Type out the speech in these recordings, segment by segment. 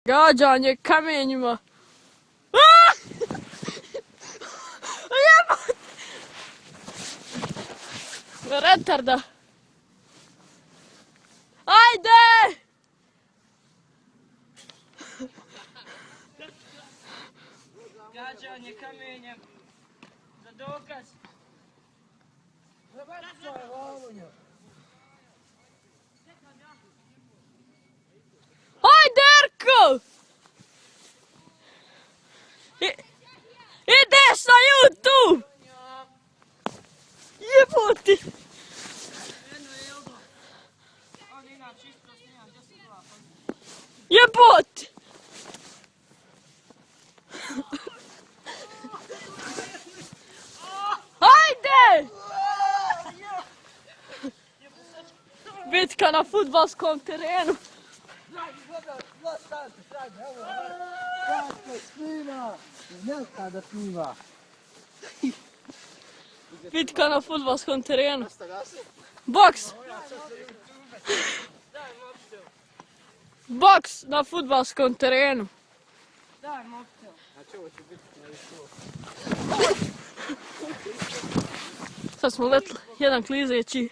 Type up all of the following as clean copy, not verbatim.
Gađanje kamenjima. Jebate! Retarda. Ajde! Gađanje kamenjem. Za dokaz. Ajde, Erko! Ideš na YouTube! Jebote! Jebote! Ajde! Bitka na fudbalskom terenu. Bitka na fudbalskom terenu. Boks! Boks na fudbalskom terenu. Daj mobitel. Sad smo letli, jedan klizeći.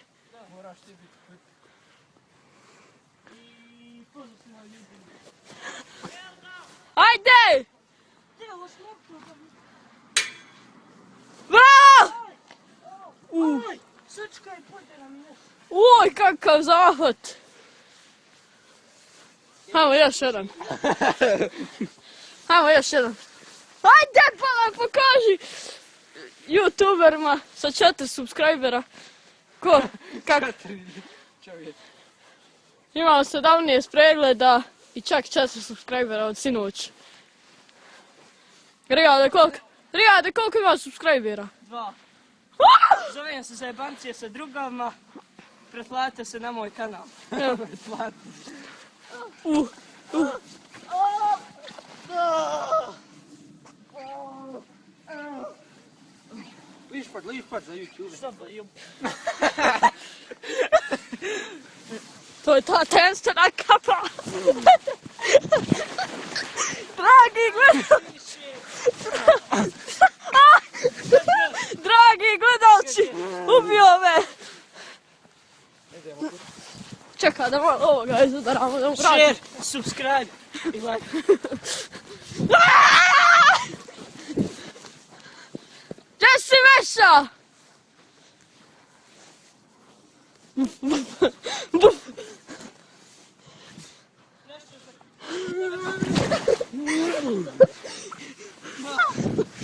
Ajde! Bravo! Srčka je podjela mi nešto. Oj, kakav zahvat! Hajmo još jedan. Hajmo još jedan. Ajde, pa pokaži YouTuberima sa 4 subscribera. Ko? Kako? Imamo 17 pregleda i čak 4 subscribera od sinoć. Rigade, koliko ima subscribera? 2. Zovem se Zajebancije sa drugama. Pretplatite se na moj kanal. Lišpat za YouTube. Šta ba jub? To je ta tenstvena kapa. Dragi gledalci. Dragi gledalci, ubio me. Čekaj da malo ovoga izudaramo da mu vratim. Share, subscribe i like. Gdje si Veša? Buf.